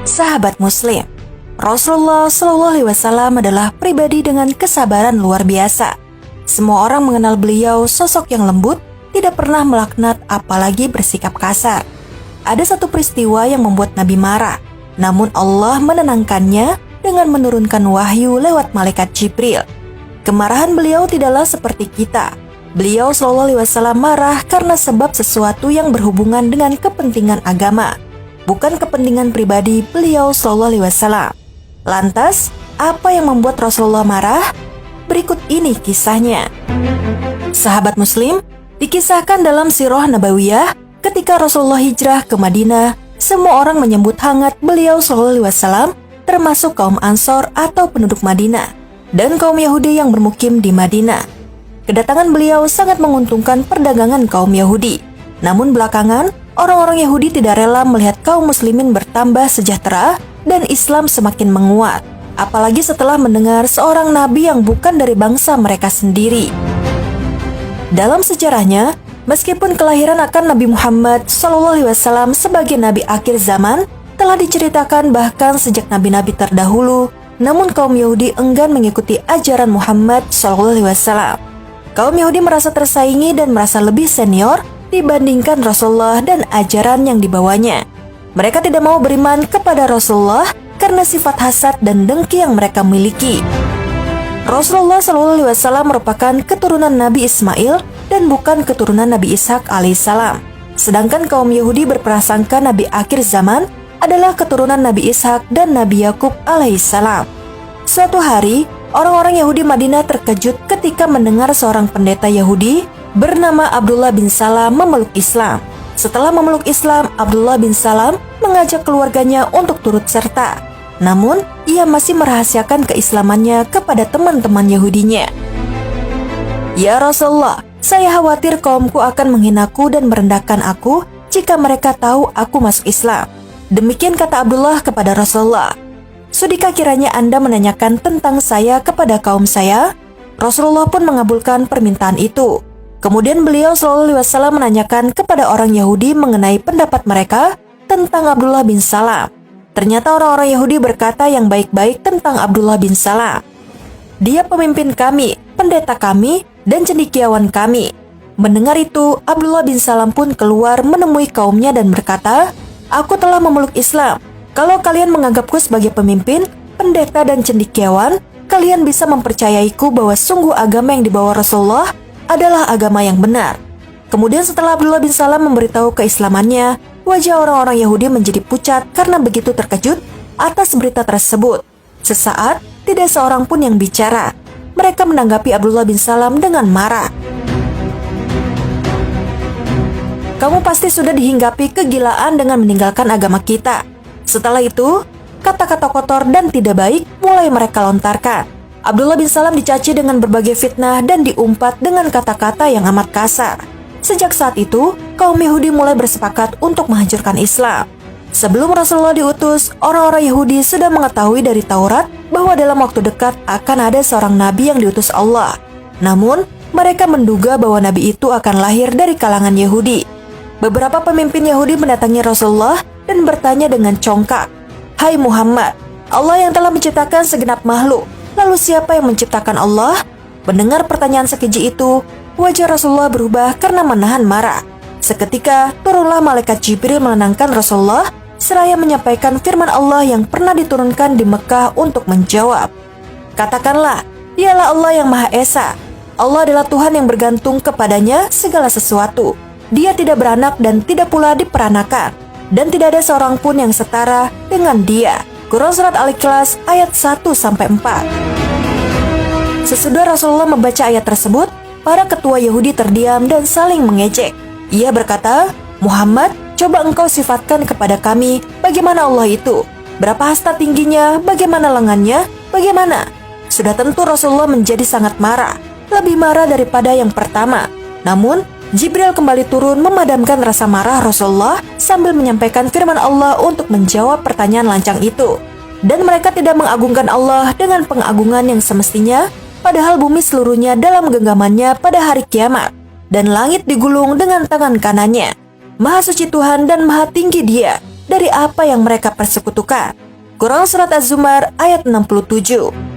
Sahabat Muslim, Rasulullah SAW adalah pribadi dengan kesabaran luar biasa. Semua orang mengenal beliau sosok yang lembut, tidak pernah melaknat apalagi bersikap kasar. Ada satu peristiwa yang membuat Nabi marah, namun Allah menenangkannya dengan menurunkan wahyu lewat malaikat Jibril. Kemarahan beliau tidaklah seperti kita. Beliau SAW marah karena sebab sesuatu yang berhubungan dengan kepentingan agama, bukan kepentingan pribadi beliau SAW. Lantas, apa yang membuat Rasulullah marah? Berikut ini kisahnya. Sahabat Muslim, dikisahkan dalam Sirah Nabawiyah, ketika Rasulullah hijrah ke Madinah, semua orang menyambut hangat beliau SAW, termasuk kaum Ansor atau penduduk Madinah, dan kaum Yahudi yang bermukim di Madinah. Kedatangan beliau sangat menguntungkan perdagangan kaum Yahudi. Namun belakangan, orang-orang Yahudi tidak rela melihat kaum muslimin bertambah sejahtera dan Islam semakin menguat, apalagi setelah mendengar seorang nabi yang bukan dari bangsa mereka sendiri. Dalam sejarahnya, meskipun kelahiran akan Nabi Muhammad SAW sebagai nabi akhir zaman telah diceritakan bahkan sejak nabi-nabi terdahulu, namun kaum Yahudi enggan mengikuti ajaran Muhammad SAW. Kaum Yahudi merasa tersaingi dan merasa lebih senior dibandingkan Rasulullah dan ajaran yang dibawanya. Mereka tidak mau beriman kepada Rasulullah karena sifat hasad dan dengki yang mereka miliki. Rasulullah SAW merupakan keturunan Nabi Ismail dan bukan keturunan Nabi Ishak alaihissalam. Sedangkan kaum Yahudi berprasangka Nabi akhir zaman adalah keturunan Nabi Ishak dan Nabi Yakub alaihissalam. Suatu hari, orang-orang Yahudi Madinah terkejut ketika mendengar seorang pendeta Yahudi bernama Abdullah bin Salam memeluk Islam. Setelah memeluk Islam, Abdullah bin Salam mengajak keluarganya untuk turut serta. Namun, ia masih merahasiakan keislamannya kepada teman-teman Yahudinya. "Ya Rasulullah, saya khawatir kaumku akan menghinaku dan merendahkan aku jika mereka tahu aku masuk Islam." Demikian kata Abdullah kepada Rasulullah. "Sudikah kiranya Anda menanyakan tentang saya kepada kaum saya?" Rasulullah pun mengabulkan permintaan itu. Kemudian beliau SAW menanyakan kepada orang Yahudi mengenai pendapat mereka tentang Abdullah bin Salam. Ternyata orang-orang Yahudi berkata yang baik-baik tentang Abdullah bin Salam. "Dia pemimpin kami, pendeta kami, dan cendekiawan kami." Mendengar itu, Abdullah bin Salam pun keluar menemui kaumnya dan berkata, "Aku telah memeluk Islam. Kalau kalian menganggapku sebagai pemimpin, pendeta, dan cendekiawan, kalian bisa mempercayaiku bahwa sungguh agama yang dibawa Rasulullah adalah agama yang benar." Kemudian setelah Abdullah bin Salam memberitahu keislamannya, wajah orang-orang Yahudi menjadi pucat karena begitu terkejut atas berita tersebut. Sesaat, tidak seorang pun yang bicara. Mereka menanggapi Abdullah bin Salam dengan marah. "Kamu pasti sudah dihinggapi kegilaan dengan meninggalkan agama kita." Setelah itu, kata-kata kotor dan tidak baik mulai mereka lontarkan. Abdullah bin Salam dicaci dengan berbagai fitnah dan diumpat dengan kata-kata yang amat kasar. Sejak saat itu, kaum Yahudi mulai bersepakat untuk menghancurkan Islam. Sebelum Rasulullah diutus, orang-orang Yahudi sudah mengetahui dari Taurat bahwa dalam waktu dekat akan ada seorang nabi yang diutus Allah. Namun, mereka menduga bahwa nabi itu akan lahir dari kalangan Yahudi. Beberapa pemimpin Yahudi mendatangi Rasulullah dan bertanya dengan congkak, "Hai Muhammad, Allah yang telah menciptakan segenap makhluk, lalu siapa yang menciptakan Allah?" Mendengar pertanyaan sekeji itu, wajah Rasulullah berubah karena menahan marah. Seketika, turunlah malaikat Jibril menenangkan Rasulullah, seraya menyampaikan firman Allah yang pernah diturunkan di Mekah untuk menjawab. "Katakanlah, dialah Allah yang Maha Esa. Allah adalah Tuhan yang bergantung kepadanya segala sesuatu. Dia tidak beranak dan tidak pula diperanakan, dan tidak ada seorang pun yang setara dengan Dia." Quran Surat Al-Ikhlas ayat 1-4. Sesudah Rasulullah membaca ayat tersebut, para ketua Yahudi terdiam dan saling mengejek. Ia berkata, "Muhammad, coba engkau sifatkan kepada kami bagaimana Allah itu. Berapa hasta tingginya, bagaimana lengannya, bagaimana?" Sudah tentu Rasulullah menjadi sangat marah, lebih marah daripada yang pertama. Namun, Jibril kembali turun memadamkan rasa marah Rasulullah sambil menyampaikan firman Allah untuk menjawab pertanyaan lancang itu. Dan mereka tidak mengagungkan Allah dengan pengagungan yang semestinya, padahal bumi seluruhnya dalam genggamannya pada hari kiamat, dan langit digulung dengan tangan kanannya. Maha suci Tuhan dan maha tinggi Dia. dari apa yang mereka persekutukan. Quran Surat Az-Zumar ayat 67.